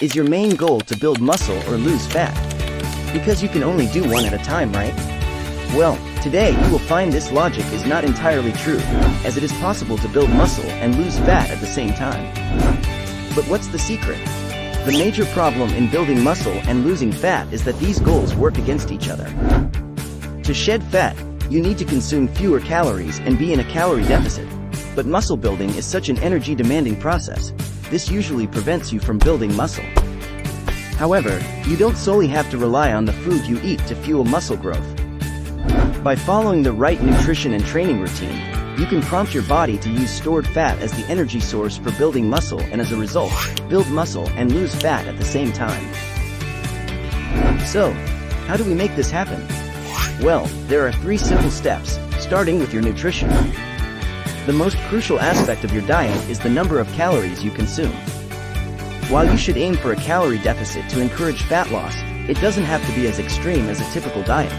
Is your main goal to build muscle or lose fat? Because you can only do one at a time, right? Well, today you will find this logic is not entirely true, as it is possible to build muscle and lose fat at the same time. But what's the secret? The major problem in building muscle and losing fat is that these goals work against each other. To shed fat, you need to consume fewer calories and be in a calorie deficit. But muscle building is such an energy-demanding process. This usually prevents you from building muscle. However, you don't solely have to rely on the food you eat to fuel muscle growth. By following the right nutrition and training routine, you can prompt your body to use stored fat as the energy source for building muscle and as a result, build muscle and lose fat at the same time. So, how do we make this happen? Well, there are 3 simple steps, starting with your nutrition. The most crucial aspect of your diet is the number of calories you consume. While you should aim for a calorie deficit to encourage fat loss, it doesn't have to be as extreme as a typical diet.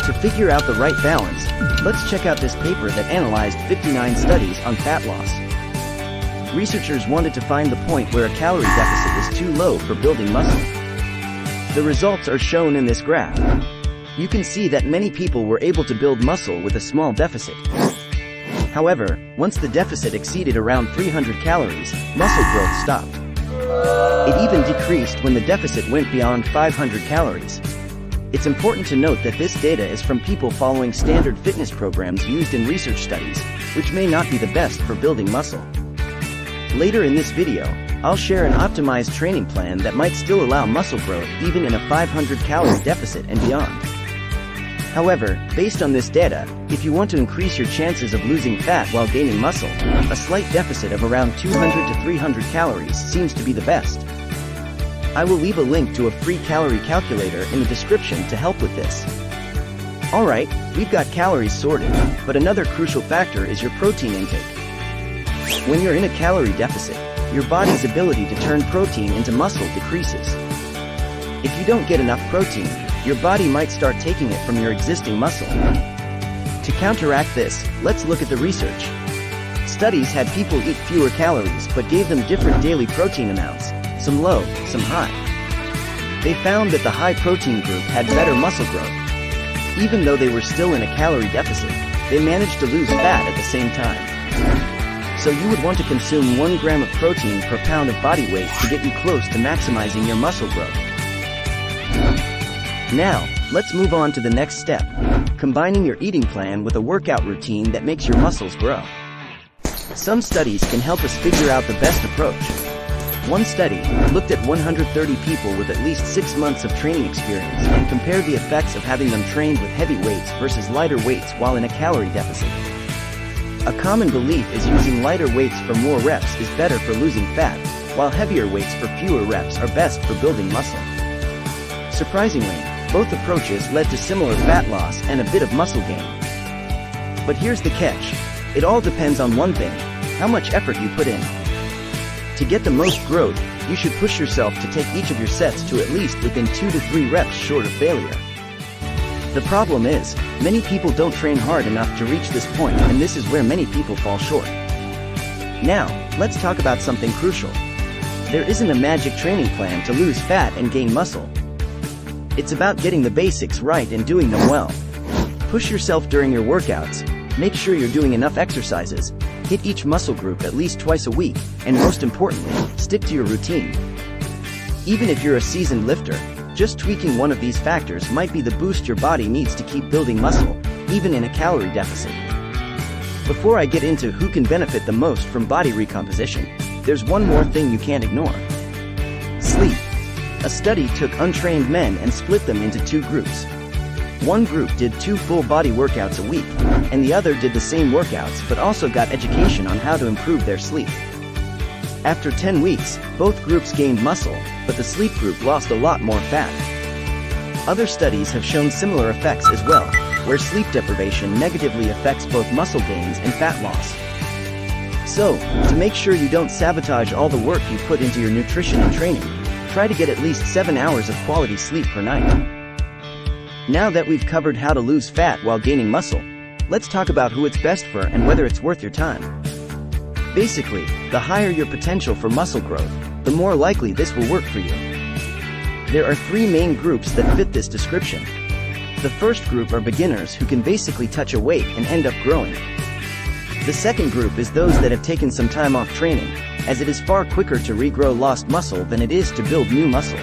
To figure out the right balance, let's check out this paper that analyzed 59 studies on fat loss. Researchers wanted to find the point where a calorie deficit is too low for building muscle. The results are shown in this graph. You can see that many people were able to build muscle with a small deficit. However, once the deficit exceeded around 300 calories, muscle growth stopped. It even decreased when the deficit went beyond 500 calories. It's important to note that this data is from people following standard fitness programs used in research studies, which may not be the best for building muscle. Later in this video, I'll share an optimized training plan that might still allow muscle growth even in a 500-calorie deficit and beyond. However, based on this data, if you want to increase your chances of losing fat while gaining muscle, a slight deficit of around 200 to 300 calories seems to be the best. I will leave a link to a free calorie calculator in the description to help with this. Alright, we've got calories sorted, but another crucial factor is your protein intake. When you're in a calorie deficit, your body's ability to turn protein into muscle decreases. If you don't get enough protein, your body might start taking it from your existing muscle. To counteract this, let's look at the research. Studies had people eat fewer calories but gave them different daily protein amounts, some low, some high. They found that the high protein group had better muscle growth. Even though they were still in a calorie deficit, they managed to lose fat at the same time. So you would want to consume 1 gram of protein per pound of body weight to get you close to maximizing your muscle growth. Now, let's move on to the next step, combining your eating plan with a workout routine that makes your muscles grow. Some studies can help us figure out the best approach. One study looked at 130 people with at least 6 months of training experience and compared the effects of having them trained with heavy weights versus lighter weights while in a calorie deficit. A common belief is using lighter weights for more reps is better for losing fat, while heavier weights for fewer reps are best for building muscle. Surprisingly, both approaches led to similar fat loss and a bit of muscle gain. But here's the catch. It all depends on one thing: how much effort you put in. To get the most growth, you should push yourself to take each of your sets to at least within 2 to 3 reps short of failure. The problem is, many people don't train hard enough to reach this point, and this is where many people fall short. Now, let's talk about something crucial. There isn't a magic training plan to lose fat and gain muscle. It's about getting the basics right and doing them well. Push yourself during your workouts, make sure you're doing enough exercises, hit each muscle group at least twice a week, and most importantly, stick to your routine. Even if you're a seasoned lifter, just tweaking one of these factors might be the boost your body needs to keep building muscle, even in a calorie deficit. Before I get into who can benefit the most from body recomposition, there's one more thing you can't ignore. Sleep. A study took untrained men and split them into 2 groups. One group did 2 full body workouts a week, and the other did the same workouts but also got education on how to improve their sleep. After 10 weeks, both groups gained muscle, but the sleep group lost a lot more fat. Other studies have shown similar effects as well, where sleep deprivation negatively affects both muscle gains and fat loss. So, to make sure you don't sabotage all the work you put into your nutrition and training, try to get at least 7 hours of quality sleep per night. Now that we've covered how to lose fat while gaining muscle, let's talk about who it's best for and whether it's worth your time. Basically, the higher your potential for muscle growth, the more likely this will work for you. There are 3 main groups that fit this description. The first group are beginners who can basically touch a weight and end up growing. The second group is those that have taken some time off training, as it is far quicker to regrow lost muscle than it is to build new muscle.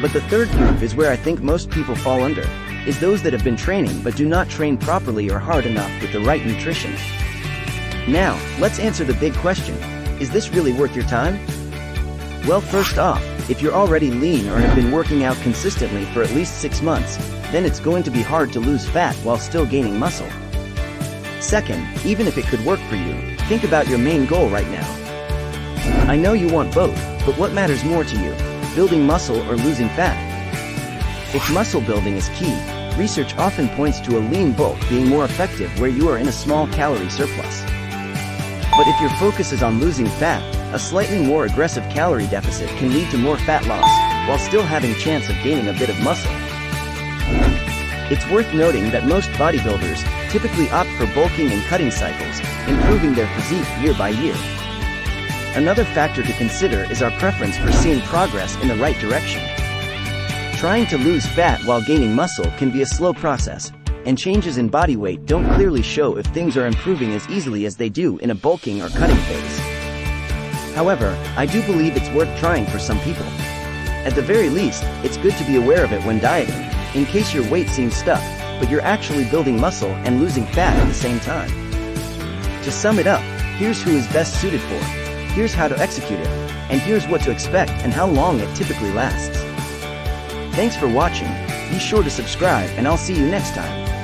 But the third group is where I think most people fall under, is those that have been training but do not train properly or hard enough with the right nutrition. Now, let's answer the big question: is this really worth your time? Well, first off, if you're already lean or have been working out consistently for at least 6 months, then it's going to be hard to lose fat while still gaining muscle. Second, even if it could work for you, think about your main goal right now. I know you want both, but what matters more to you, building muscle or losing fat? If muscle building is key, research often points to a lean bulk being more effective where you are in a small calorie surplus. But if your focus is on losing fat, a slightly more aggressive calorie deficit can lead to more fat loss, while still having a chance of gaining a bit of muscle. It's worth noting that most bodybuilders typically opt for bulking and cutting cycles, improving their physique year by year. Another factor to consider is our preference for seeing progress in the right direction. Trying to lose fat while gaining muscle can be a slow process, and changes in body weight don't clearly show if things are improving as easily as they do in a bulking or cutting phase. However, I do believe it's worth trying for some people. At the very least, it's good to be aware of it when dieting, in case your weight seems stuck, but you're actually building muscle and losing fat at the same time. To sum it up, here's who is best suited for, here's how to execute it, and here's what to expect and how long it typically lasts. Thanks for watching, be sure to subscribe and I'll see you next time.